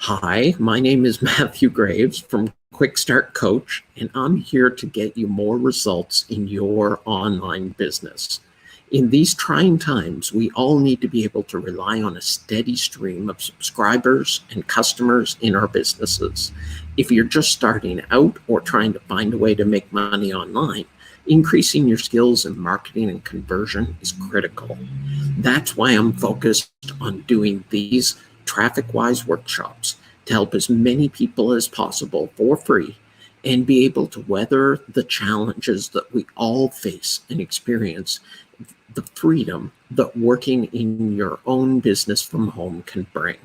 Hi, my name is Matthew Graves from Quick Start Coach, and I'm here to get you more results in your online business. In these trying times, we all need to be able to rely on a steady stream of subscribers and customers in our businesses. If you're just starting out or trying to find a way to make money online, increasing your skills in marketing and conversion is critical. That's why I'm focused on doing these traffic-wise workshops to help as many people as possible for free and be able to weather the challenges that we all face and experience the freedom that working in your own business from home can bring.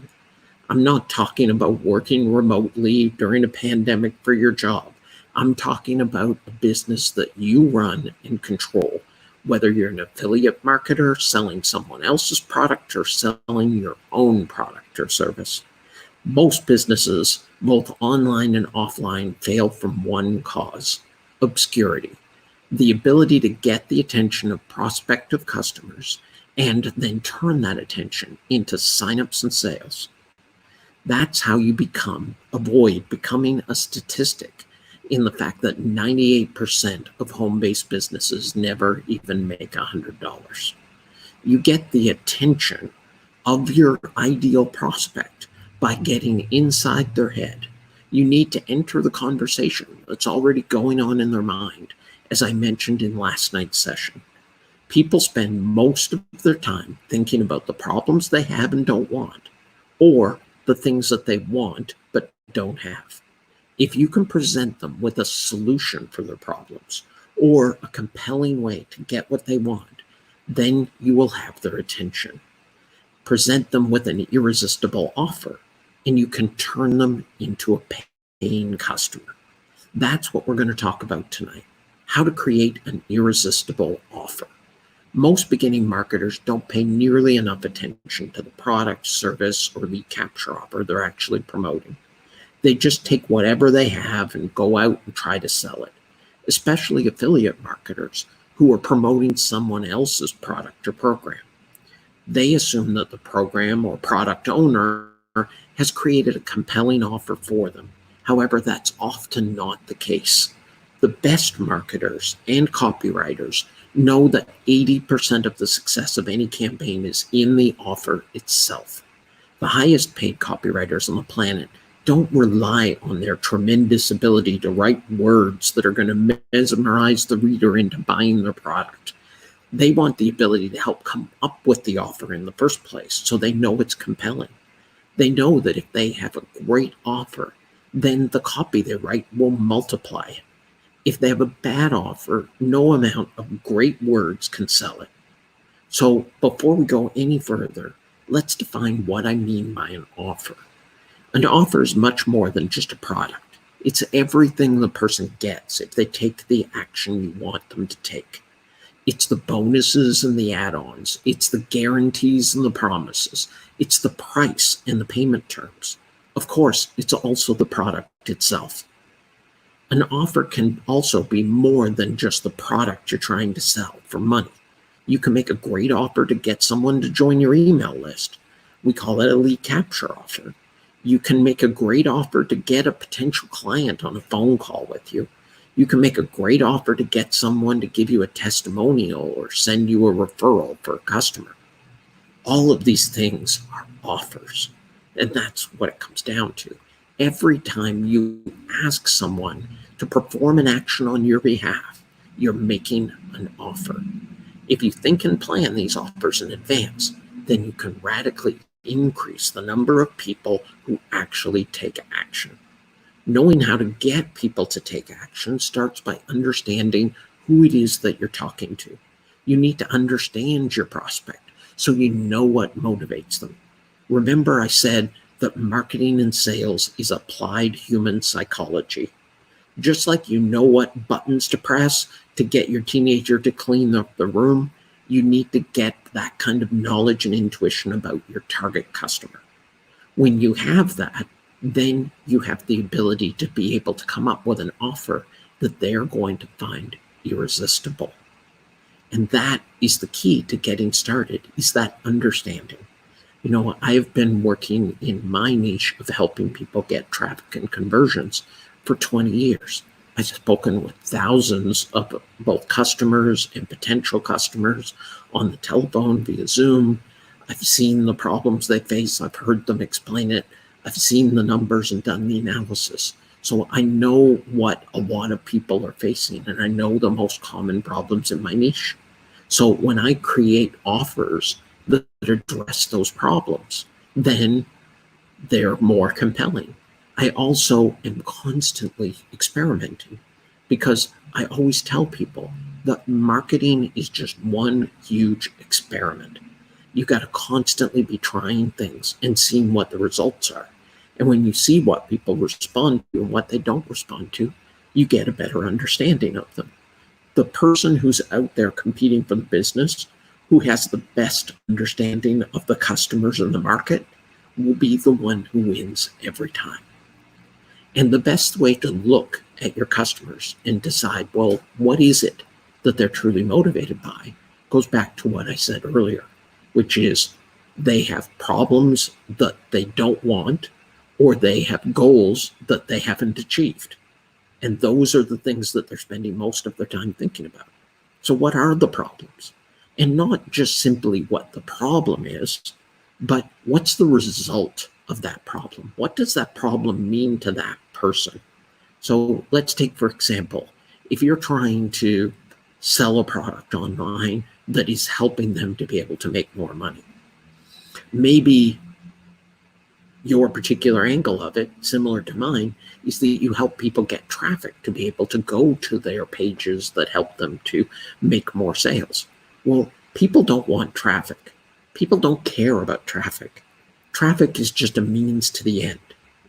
I'm not talking about working remotely during a pandemic for your job. I'm talking about a business that you run and control, whether you're an affiliate marketer selling someone else's product or selling your own product or service. Most businesses, both online and offline, fail from one cause: obscurity. The ability to get the attention of prospective customers and then turn that attention into signups and sales. That's how you avoid becoming a statistic in the fact that 98% of home-based businesses never even make $100. You get the attention of your ideal prospect by getting inside their head. You need to enter the conversation that's already going on in their mind, as I mentioned in last night's session. People spend most of their time thinking about the problems they have and don't want, or the things that they want but don't have. If you can present them with a solution for their problems or a compelling way to get what they want, then you will have their attention. Present them with an irresistible offer, and you can turn them into a paying customer. That's what we're going to talk about tonight: how to create an irresistible offer. Most beginning marketers don't pay nearly enough attention to the product, service, or lead capture offer they're actually promoting. They just take whatever they have and go out and try to sell it, especially affiliate marketers who are promoting someone else's product or program. They assume that the program or product owner has created a compelling offer for them. However, that's often not the case. The best marketers and copywriters know that 80% of the success of any campaign is in the offer itself. The highest paid copywriters on the planet don't rely on their tremendous ability to write words that are going to mesmerize the reader into buying their product. They want the ability to help come up with the offer in the first place so they know it's compelling. They know that if they have a great offer, then the copy they write will multiply it. If they have a bad offer, no amount of great words can sell it. So before we go any further, let's define what I mean by an offer. An offer is much more than just a product. It's everything the person gets if they take the action you want them to take. It's the bonuses and the add-ons. It's the guarantees and the promises. It's the price and the payment terms. Of course, it's also the product itself. An offer can also be more than just the product you're trying to sell for money. You can make a great offer to get someone to join your email list. We call it a lead capture offer. You can make a great offer to get a potential client on a phone call with you. You can make a great offer to get someone to give you a testimonial or send you a referral for a customer. All of these things are offers, and that's what it comes down to. Every time you ask someone to perform an action on your behalf, you're making an offer. If you think and plan these offers in advance, then you can radically increase the number of people who actually take action. Knowing how to get people to take action starts by understanding who it is that you're talking to. You need to understand your prospect so you know what motivates them. Remember, I said that marketing and sales is applied human psychology. Just like you know what buttons to press to get your teenager to clean up the room, you need to get that kind of knowledge and intuition about your target customer. When you have that, then you have the ability to be able to come up with an offer that they're going to find irresistible. And that is the key to getting started, is that understanding. I've been working in my niche of helping people get traffic and conversions for 20 years. I've spoken with thousands of both customers and potential customers on the telephone via Zoom. I've seen the problems they face. I've heard them explain it. I've seen the numbers and done the analysis. So I know what a lot of people are facing, and I know the most common problems in my niche. So when I create offers that address those problems, then they're more compelling. I also am constantly experimenting because I always tell people that marketing is just one huge experiment. You got to constantly be trying things and seeing what the results are. And when you see what people respond to and what they don't respond to, you get a better understanding of them. The person who's out there competing for the business, who has the best understanding of the customers in the market, will be the one who wins every time. And the best way to look at your customers and decide, well, what is it that they're truly motivated by, goes back to what I said earlier, which is they have problems that they don't want, or they have goals that they haven't achieved. And those are the things that they're spending most of their time thinking about. So what are the problems? And not just simply what the problem is, but what's the result of that problem? What does that problem mean to that person? So let's take, for example, if you're trying to sell a product online that is helping them to be able to make more money, maybe your particular angle of it, similar to mine, is that you help people get traffic to be able to go to their pages that help them to make more sales. Well, people don't want traffic. People don't care about traffic. Traffic is just a means to the end.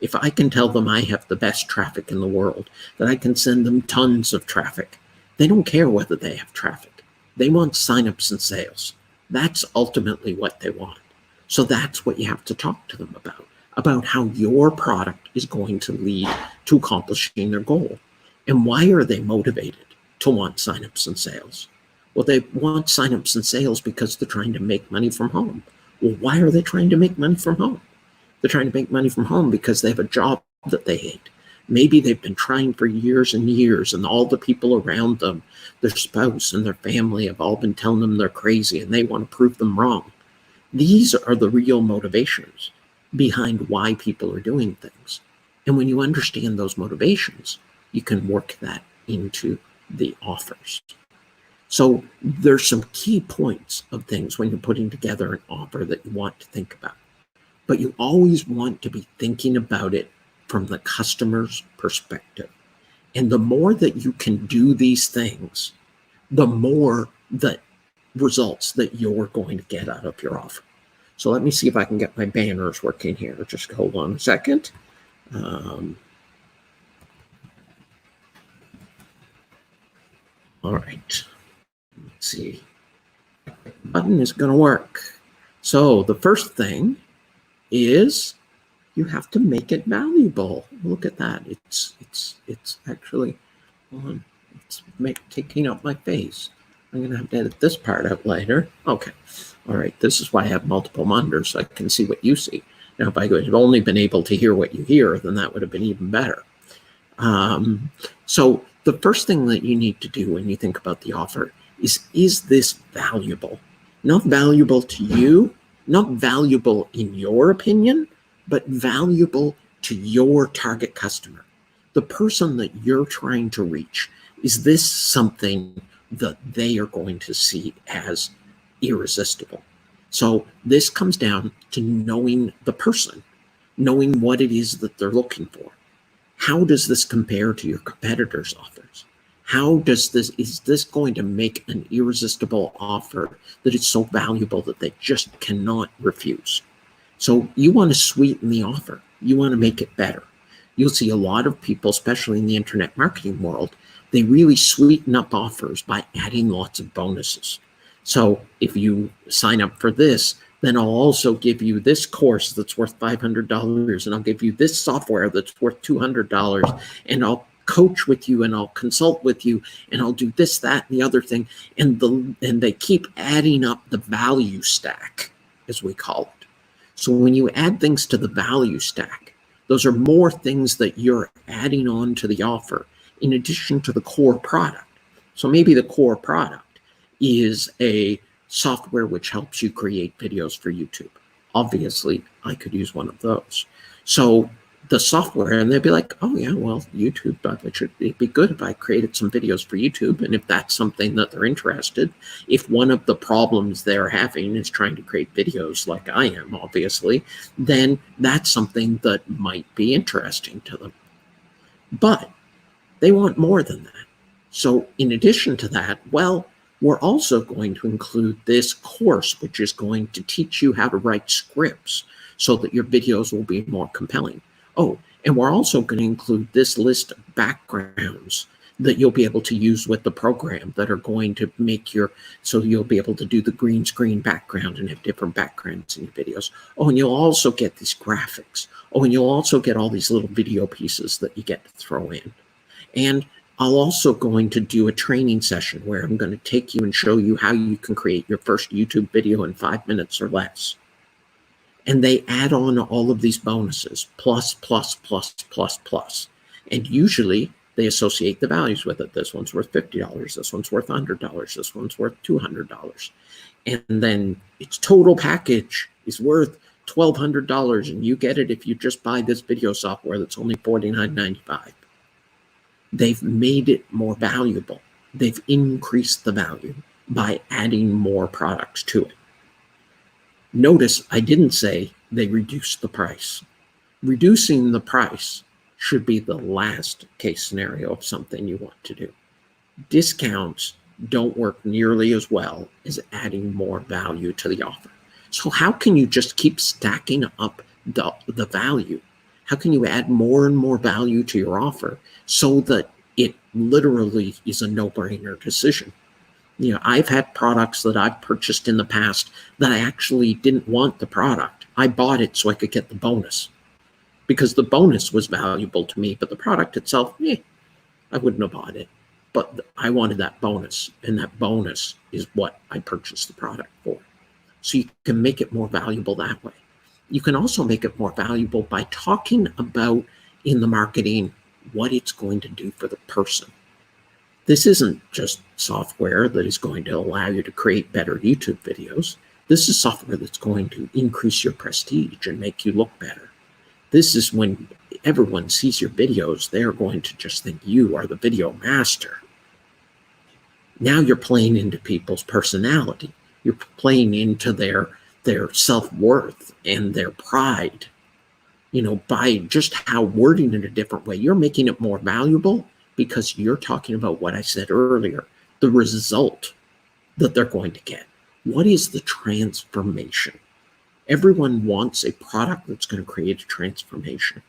If I can tell them I have the best traffic in the world, that I can send them tons of traffic, they don't care whether they have traffic. They want signups and sales. That's ultimately what they want. So that's what you have to talk to them about how your product is going to lead to accomplishing their goal. And why are they motivated to want signups and sales? Well, they want signups and sales because they're trying to make money from home. Well, why are they trying to make money from home? They're trying to make money from home because they have a job that they hate. Maybe they've been trying for years and years, and all the people around them, their spouse and their family, have all been telling them they're crazy and they want to prove them wrong. These are the real motivations behind why people are doing things. And when you understand those motivations, you can work that into the offers. So there's some key points of things when you're putting together an offer that you want to think about. But you always want to be thinking about it from the customer's perspective. And the more that you can do these things, the more the results that you're going to get out of your offer. So let me see if I can get my banners working here. Just hold on a second. All right. Let's see. Button is going to work. So the first thing is you have to make it valuable. Look at that. It's actually on. It's taking up my face. I'm going to have to edit this part out later. Okay. All right. This is why I have multiple monitors, so I can see what you see. Now, if I had only been able to hear what you hear, then that would have been even better. So the first thing that you need to do when you think about the offer is this valuable? Not valuable to you, not valuable in your opinion, but valuable to your target customer, the person that you're trying to reach. Is this something that they are going to see as irresistible? So this comes down to knowing the person, knowing what it is that they're looking for. How does this compare to your competitors' offers? Is this going to make an irresistible offer that is so valuable that they just cannot refuse? So you want to sweeten the offer. You want to make it better. You'll see a lot of people, especially in the internet marketing world, they really sweeten up offers by adding lots of bonuses. So if you sign up for this, then I'll also give you this course that's worth $500, and I'll give you this software that's worth $200, and I'll coach with you, and I'll consult with you, and I'll do this, that, and the other thing. And they keep adding up the value stack, as we call it. So when you add things to the value stack, those are more things that you're adding on to the offer in addition to the core product. So maybe the core product is a software which helps you create videos for YouTube. Obviously, I could use one of those. So the software, and they'd be like, oh yeah, well, YouTube, it'd be good if I created some videos for YouTube. And if that's something that they're interested, if one of the problems they're having is trying to create videos like I am, obviously, then that's something that might be interesting to them. But they want more than that. So in addition to that, well, we're also going to include this course, which is going to teach you how to write scripts so that your videos will be more compelling. Oh, and we're also going to include this list of backgrounds that you'll be able to use with the program that are going to make so you'll be able to do the green screen background and have different backgrounds in your videos. Oh, and you'll also get these graphics. Oh, and you'll also get all these little video pieces that you get to throw in. And I'll also going to do a training session where I'm going to take you and show you how you can create your first YouTube video in 5 minutes or less. And they add on all of these bonuses, plus, plus, plus, plus, plus. And usually they associate the values with it. This one's worth $50. This one's worth $100. This one's worth $200. And then its total package is worth $1,200. And you get it if you just buy this video software that's only $49.95. They've made it more valuable. They've increased the value by adding more products to it. Notice I didn't say they reduced the price. Reducing the price should be the last case scenario of something you want to do. Discounts don't work nearly as well as adding more value to the offer. So how can you just keep stacking up the value? How can you add more and more value to your offer so that it literally is a no-brainer decision? You know, I've had products that I've purchased in the past that I actually didn't want the product. I bought it so I could get the bonus because the bonus was valuable to me, but the product itself, I wouldn't have bought it. But I wanted that bonus, and that bonus is what I purchased the product for. So you can make it more valuable that way. You can also make it more valuable by talking about in the marketing what it's going to do for the person. This isn't just software that is going to allow you to create better YouTube videos. This is software that's going to increase your prestige and make you look better. This is when everyone sees your videos, they're going to just think you are the video master. Now you're playing into people's personality. You're playing into their self-worth and their pride. You know, by just how wording it a different way, you're making it more valuable because you're talking about what I said earlier, the result that they're going to get. What is the transformation? Everyone wants a product that's going to create a transformation.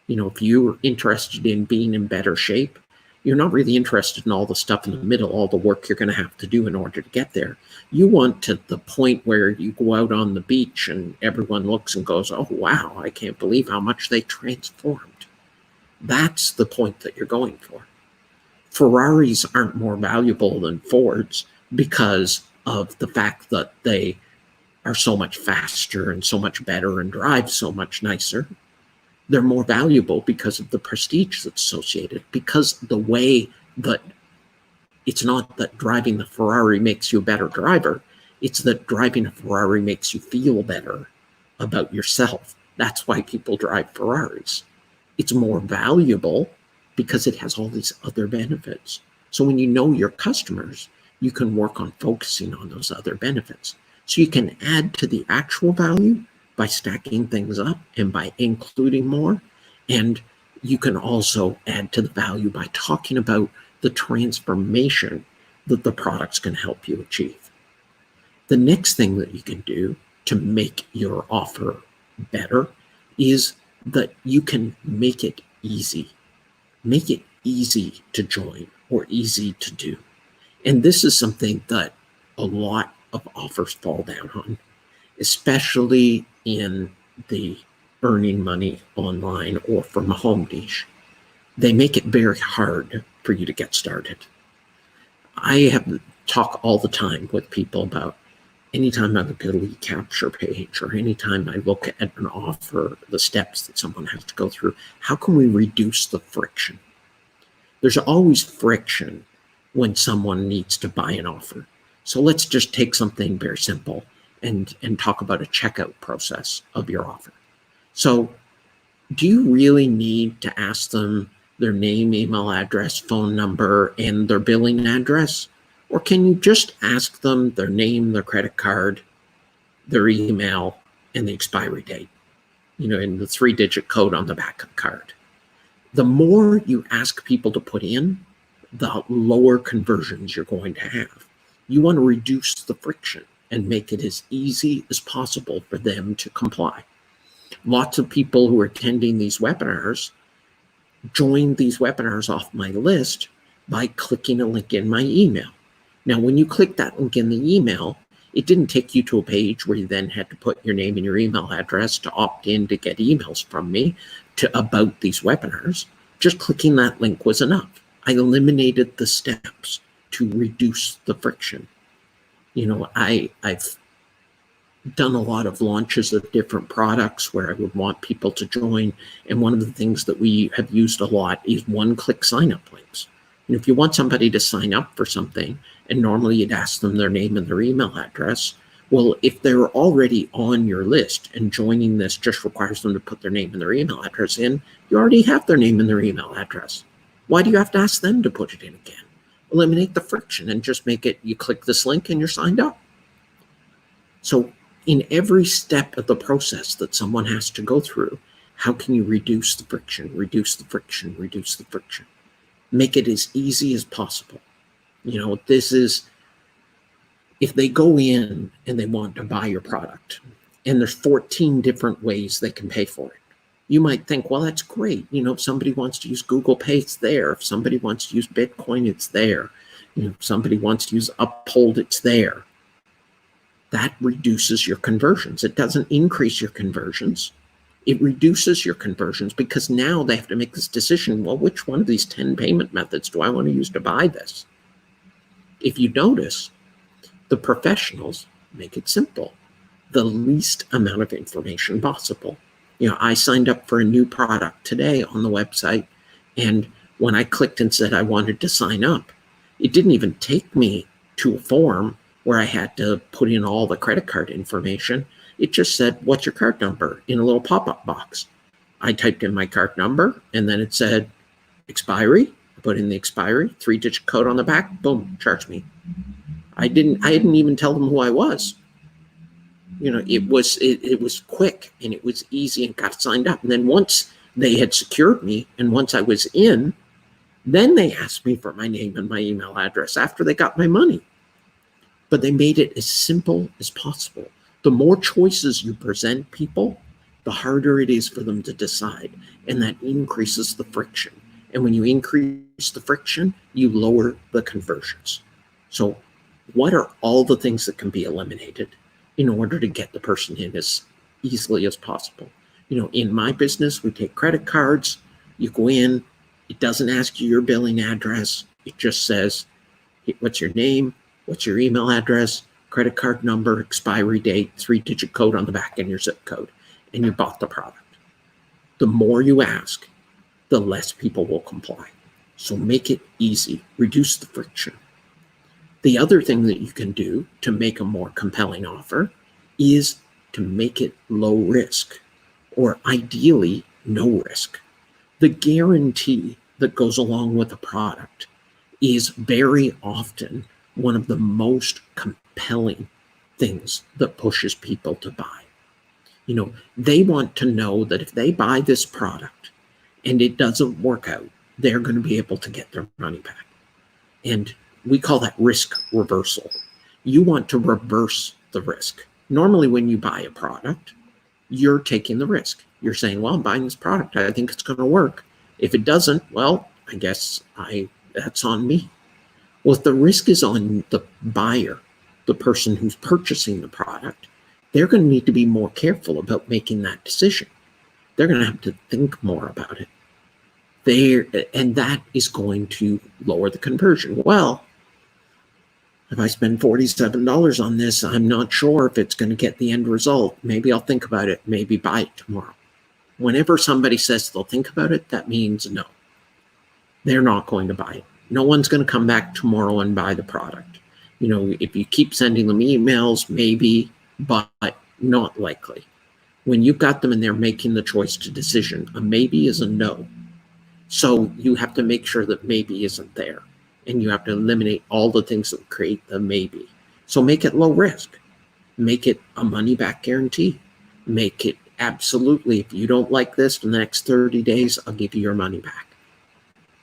You know, if you're interested in being in better shape, you're not really interested in all the stuff in the middle, all the work you're going to have to do in order to get there. You want to the point where you go out on the beach and everyone looks and goes, oh, wow, I can't believe how much they transformed. That's the point that you're going for. Ferraris aren't more valuable than Fords because of the fact that they are so much faster and so much better and drive so much nicer. They're more valuable because of the prestige that's associated, because the way that it's not that driving the Ferrari makes you a better driver, it's that driving a Ferrari makes you feel better about yourself. That's why people drive Ferraris. It's more valuable because it has all these other benefits. So when you know your customers, you can work on focusing on those other benefits. So you can add to the actual value by stacking things up and by including more. And you can also add to the value by talking about the transformation that the product's going to help you achieve. The next thing that you can do to make your offer better is that you can make it easy. Make it easy to join or easy to do. And this is something that a lot of offers fall down on, especially in the earning money online or from a home niche. They make it very hard for you to get started. I have talk all the time with people about, anytime I look at a lead capture page, or anytime I look at an offer, the steps that someone has to go through, how can we reduce the friction? There's always friction when someone needs to buy an offer. So let's just take something very simple and talk about a checkout process of your offer. So do you really need to ask them their name, email address, phone number, and their billing address? Or can you just ask them their name, their credit card, their email, and the expiry date, and the 3-digit code on the back of the card? The more you ask people to put in, the lower conversions you're going to have. You want to reduce the friction and make it as easy as possible for them to comply. Lots of people who are attending these webinars join these webinars off my list by clicking a link in my email. Now, when you click that link in the email, it didn't take you to a page where you then had to put your name and your email address to opt in to get emails from me about these webinars. Just clicking that link was enough. I eliminated the steps to reduce the friction. I've done a lot of launches of different products where I would want people to join. And one of the things that we have used a lot is one-click sign-up links. And if you want somebody to sign up for something, and normally you'd ask them their name and their email address, well, if they're already on your list and joining this just requires them to put their name and their email address in, you already have their name and their email address. Why do you have to ask them to put it in again? Eliminate the friction and just make it, you click this link and you're signed up. So in every step of the process that someone has to go through, how can you reduce the friction, reduce the friction, reduce the friction? Make it as easy as possible. This is, if they go in and they want to buy your product, and there's 14 different ways they can pay for it. You might think, well, that's great. If somebody wants to use Google Pay, it's there. If somebody wants to use Bitcoin, it's there. If somebody wants to use Uphold, it's there. That reduces your conversions. It doesn't increase your conversions. It reduces your conversions because now they have to make this decision, well, which one of these 10 payment methods do I want to use to buy this? If you notice, the professionals make it simple. The least amount of information possible. I signed up for a new product today on the website, and when I clicked and said I wanted to sign up, it didn't even take me to a form where I had to put in all the credit card information. It just said, what's your card number, in a little pop-up box. I typed in my card number, and then it said expiry. I put in the expiry, 3-digit code on the back, boom, charge me. I didn't even tell them who I was. It was quick and it was easy and got signed up. And then once they had secured me and once I was in, then they asked me for my name and my email address after they got my money. But they made it as simple as possible. The more choices you present people, the harder it is for them to decide. And that increases the friction. And when you increase the friction, you lower the conversions. So what are all the things that can be eliminated in order to get the person in as easily as possible? In my business, we take credit cards. You go in, it doesn't ask you your billing address. It just says, what's your name? What's your email address? Credit card number, expiry date, 3-digit code on the back, and your zip code. And you bought the product. The more you ask, the less people will comply. So make it easy, reduce the friction. The other thing that you can do to make a more compelling offer is to make it low risk, or ideally no risk. The guarantee that goes along with a product is very often one of the most compelling things that pushes people to buy. They want to know that if they buy this product and it doesn't work out, they're going to be able to get their money back. And we call that risk reversal. You want to reverse the risk. Normally, when you buy a product, you're taking the risk. You're saying, well, I'm buying this product. I think it's going to work. If it doesn't, well, I guess that's on me. Well, if the risk is on the buyer, the person who's purchasing the product, they're going to need to be more careful about making that decision. They're going to have to think more about it. And that is going to lower the conversion. Well, if I spend $47 on this, I'm not sure if it's going to get the end result. Maybe I'll think about it, maybe buy it tomorrow. Whenever somebody says they'll think about it, that means no. They're not going to buy it. No one's going to come back tomorrow and buy the product. If you keep sending them emails, maybe, but not likely. When you've got them and they're making the choice to decision, a maybe is a no. So you have to make sure that maybe isn't there. And you have to eliminate all the things that create the maybe. So make it low risk. Make it a money back guarantee. Make it absolutely, if you don't like this for the next 30 days, I'll give you your money back.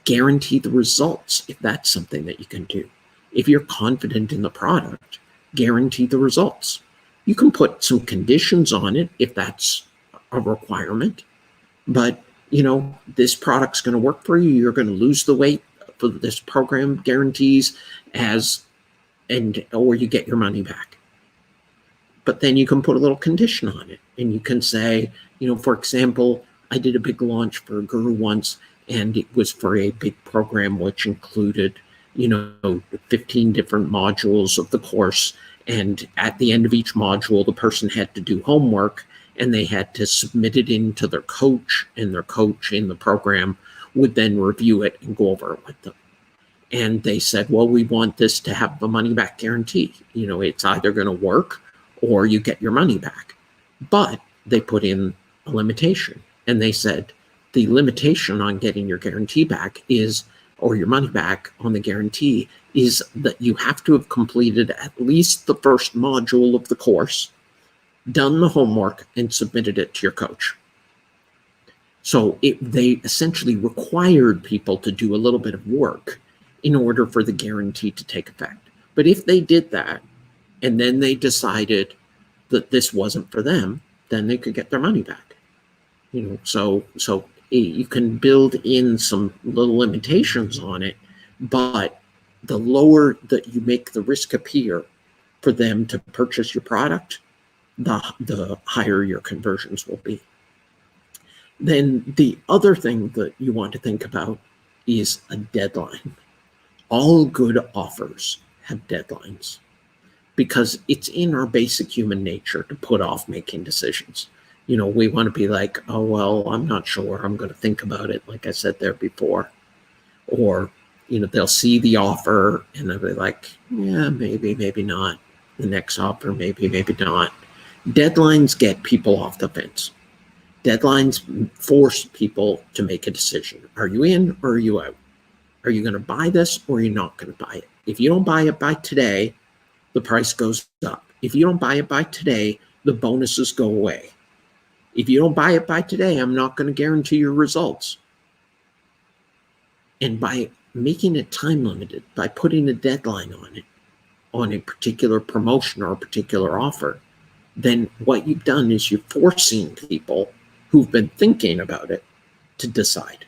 Guarantee the results if that's something that you can do. If you're confident in the product, guarantee the results. You can put some conditions on it if that's a requirement, but this product's going to work for you. You're going to lose the weight for this program guarantees or you get your money back. But then you can put a little condition on it, and you can say, for example, I did a big launch for a guru once, and it was for a big program which included 15 different modules of the course. And at the end of each module, the person had to do homework, and they had to submit it into their coach, and their coach in the program would then review it and go over it with them. And they said, well, we want this to have a money back guarantee. It's either going to work or you get your money back. But they put in a limitation, and they said the limitation on getting your guarantee back or your money back on the guarantee is that you have to have completed at least the first module of the course, done the homework, and submitted it to your coach. So they essentially required people to do a little bit of work in order for the guarantee to take effect. But if they did that, and then they decided that this wasn't for them, then they could get their money back. So you can build in some little limitations on it, but the lower that you make the risk appear for them to purchase your product, the higher your conversions will be. Then the other thing that you want to think about is a deadline. All good offers have deadlines because it's in our basic human nature to put off making decisions. We want to be like, oh, well, I'm not sure. I'm going to think about it, like I said there before. Or, they'll see the offer and they'll be like, yeah, maybe, maybe not. The next offer, maybe, maybe not. Deadlines get people off the fence. Deadlines force people to make a decision. Are you in or are you out? Are you going to buy this or are you not going to buy it? If you don't buy it by today, the price goes up. If you don't buy it by today, the bonuses go away. If you don't buy it by today, I'm not going to guarantee your results. And by making it time limited, by putting a deadline on it, on a particular promotion or a particular offer, then what you've done is you're forcing people who've been thinking about it to decide.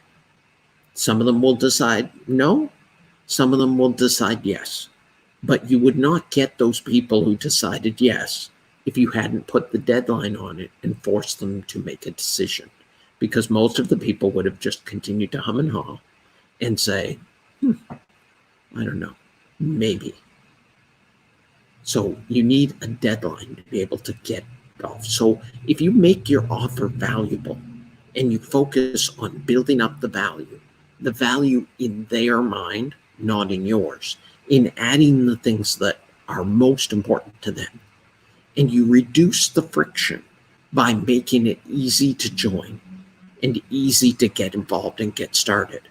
Some of them will decide no, some of them will decide yes. But you would not get those people who decided yes if you hadn't put the deadline on it and forced them to make a decision, because most of the people would have just continued to hum and haw and say, I don't know, maybe. So you need a deadline to be able to get off. So if you make your offer valuable and you focus on building up the value in their mind, not in yours, in adding the things that are most important to them, and you reduce the friction by making it easy to join and easy to get involved and get started.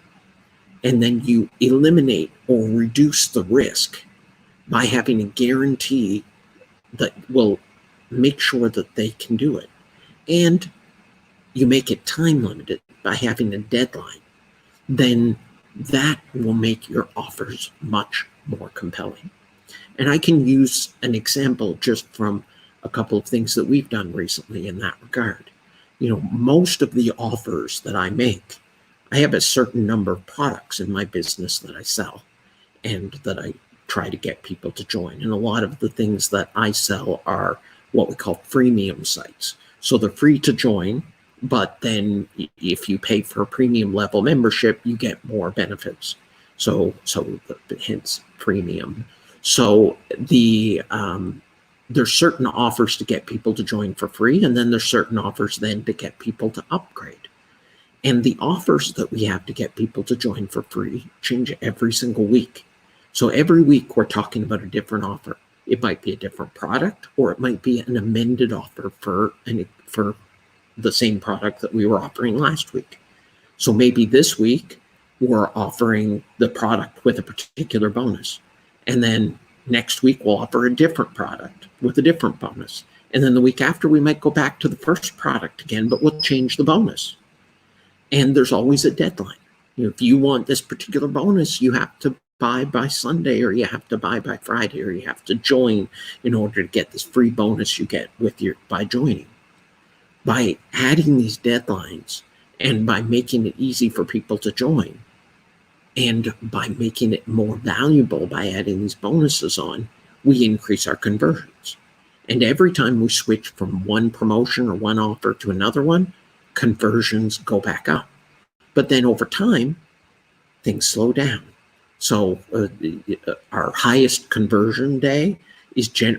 And then you eliminate or reduce the risk by having a guarantee that will make sure that they can do it. And you make it time limited by having a deadline. Then that will make your offers much more compelling. And I can use an example just from a couple of things that we've done recently in that regard. Most of the offers that I make, I have a certain number of products in my business that I sell and that I try to get people to join. And a lot of the things that I sell are what we call freemium sites. So they're free to join, but then if you pay for a premium level membership, you get more benefits. So hence premium. So there's certain offers to get people to join for free, and then there's certain offers then to get people to upgrade. And the offers that we have to get people to join for free change every single week. So every week we're talking about a different offer. It might be a different product, or it might be an amended offer for the same product that we were offering last week. So maybe this week we're offering the product with a particular bonus. And then next week we'll offer a different product with a different bonus. And then the week after we might go back to the first product again, but we'll change the bonus. And there's always a deadline. If you want this particular bonus, you have to buy by Sunday, or you have to buy by Friday, or you have to join in order to get this free bonus you get by joining. By adding these deadlines and by making it easy for people to join, and by making it more valuable by adding these bonuses on, we increase our conversions. And every time we switch from one promotion or one offer to another one, conversions go back up. But then over time, things slow down. So our highest conversion day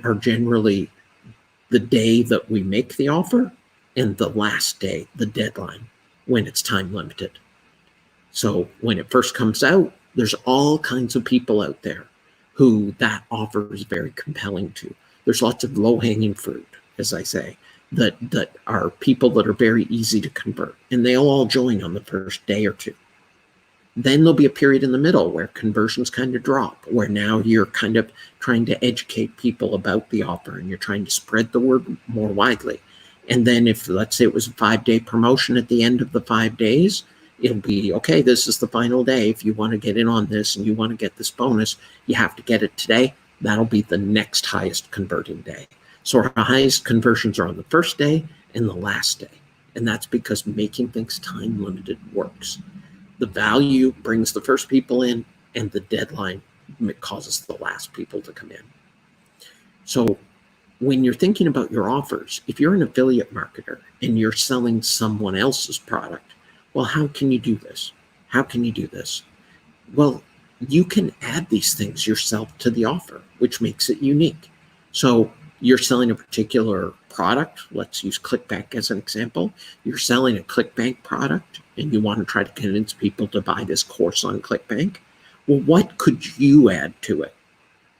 are generally the day that we make the offer and the last day, the deadline, when it's time limited. So when it first comes out, there's all kinds of people out there who that offer is very compelling to. There's lots of low-hanging fruit, as I say, that are people that are very easy to convert, and they'll all join on the first day or two. Then there'll be a period in the middle where conversions kind of drop, where now you're kind of trying to educate people about the offer and you're trying to spread the word more widely. And then if, let's say it was a 5-day promotion, at the end of the 5 days, it'll be, okay, this is the final day. If you want to get in on this and you want to get this bonus, you have to get it today. That'll be the next highest converting day. So our highest conversions are on the first day and the last day. And that's because making things time limited works. The value brings the first people in, and the deadline causes the last people to come in. So when you're thinking about your offers, if you're an affiliate marketer and you're selling someone else's product, well, how can you do this? How can you do this? Well, you can add these things yourself to the offer, which makes it unique. So you're selling a particular product. Let's use ClickBank as an example. You're selling a ClickBank product and you want to try to convince people to buy this course on ClickBank. Well, what could you add to it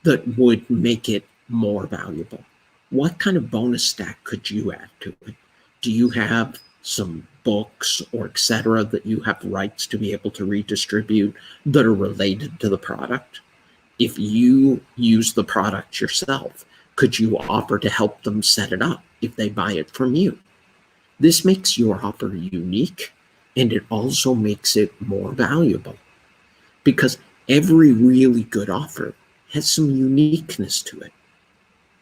that would make it more valuable? What kind of bonus stack could you add to it? Do you have some books or etc. that you have rights to be able to redistribute that are related to the product? If you use the product yourself, could you offer to help them set it up if they buy it from you? This makes your offer unique, and it also makes it more valuable, because every really good offer has some uniqueness to it.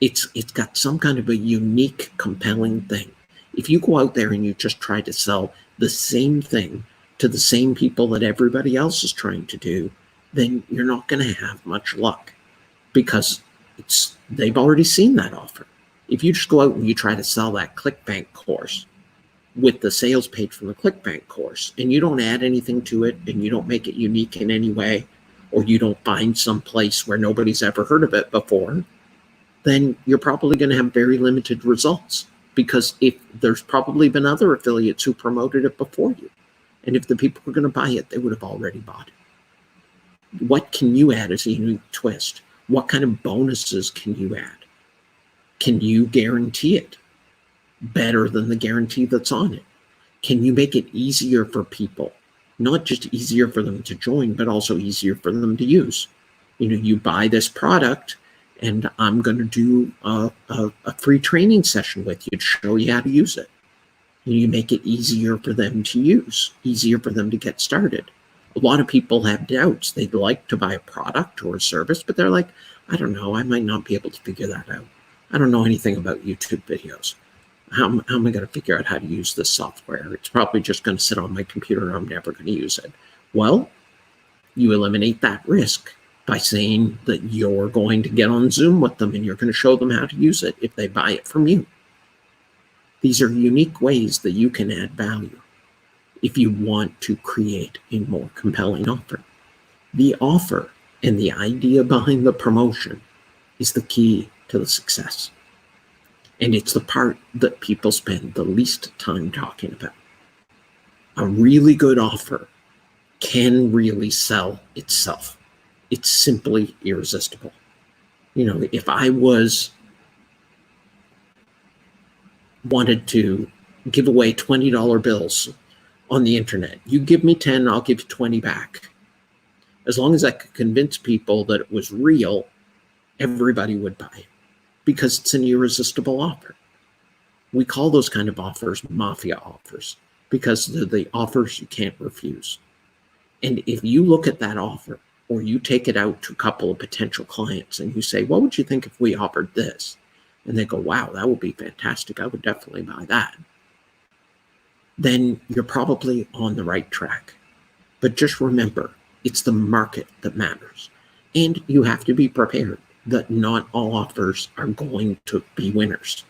It's got some kind of a unique, compelling thing. If you go out there and you just try to sell the same thing to the same people that everybody else is trying to do, then you're not going to have much luck, because they've already seen that offer. If you just go out and you try to sell that ClickBank course with the sales page from the ClickBank course, and you don't add anything to it, and you don't make it unique in any way, or you don't find some place where nobody's ever heard of it before, then you're probably going to have very limited results, because if there's probably been other affiliates who promoted it before you, and if the people were going to buy it, they would have already bought it. What can you add as a unique twist? What kind of bonuses can you add? Can you guarantee it better than the guarantee that's on it? Can you make it easier for people? Not just easier for them to join, but also easier for them to use. You buy this product, and I'm going to do a free training session with you to show you how to use it. You make it easier for them to use, easier for them to get started. A lot of people have doubts. They'd like to buy a product or a service, but they're like, I don't know, I might not be able to figure that out. I don't know anything about YouTube videos. How am I going to figure out how to use this software? It's probably just going to sit on my computer and I'm never going to use it. Well, you eliminate that risk by saying that you're going to get on Zoom with them and you're going to show them how to use it if they buy it from you. These are unique ways that you can add value if you want to create a more compelling offer. The offer and the idea behind the promotion is the key to the success. And it's the part that people spend the least time talking about. A really good offer can really sell itself. It's simply irresistible. If I wanted to give away $20 bills on the internet, you give me 10, I'll give you 20 back. As long as I could convince people that it was real, everybody would buy it because it's an irresistible offer. We call those kind of offers mafia offers because they're the offers you can't refuse. And if you look at that offer or you take it out to a couple of potential clients and you say, what would you think if we offered this? And they go, wow, that would be fantastic. I would definitely buy that. Then you're probably on the right track. But just remember, it's the market that matters. And you have to be prepared that not all offers are going to be winners.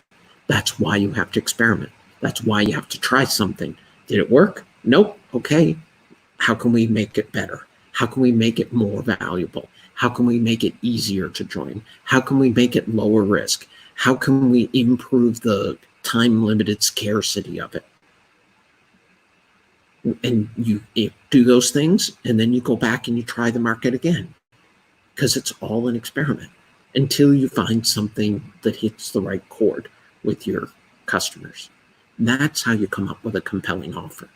That's why you have to experiment. That's why you have to try something. Did it work? Nope. Okay. How can we make it better? How can we make it more valuable? How can we make it easier to join? How can we make it lower risk? How can we improve the time-limited scarcity of it? And you do those things, and then you go back and you try the market again, because it's all an experiment until you find something that hits the right chord with your customers. That's how you come up with a compelling offer.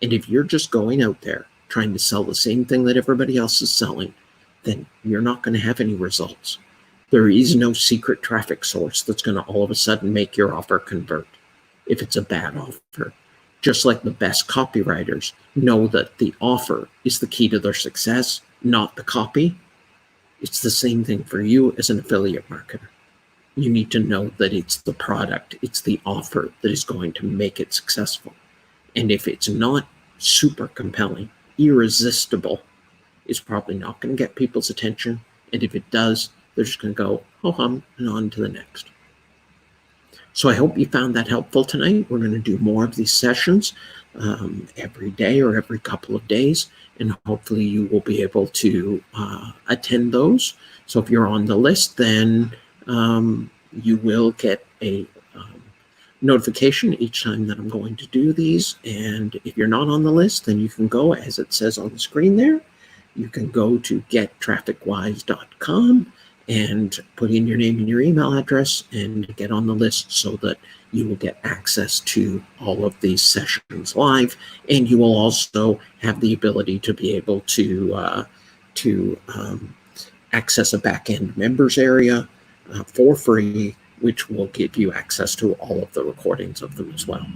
And if you're just going out there trying to sell the same thing that everybody else is selling, then you're not going to have any results. There is no secret traffic source that's going to all of a sudden make your offer convert if it's a bad offer. Just like the best copywriters know that the offer is the key to their success, not the copy. It's the same thing for you as an affiliate marketer. You need to know that it's the product, it's the offer that is going to make it successful. And if it's not super compelling, irresistible, it's probably not going to get people's attention. And if it does, they're just going to go, oh hum, and on to the next. So I hope you found that helpful tonight. We're going to do more of these sessions every day or every couple of days, and hopefully you will be able to attend those. So if you're on the list, then you will get a notification each time that I'm going to do these. And if you're not on the list, then you can go, as it says on the screen there, you can go to gettrafficwise.com and put in your name and your email address and get on the list so that you will get access to all of these sessions live. And you will also have the ability to be able to access a back-end members area for free, which will give you access to all of the recordings of them as well.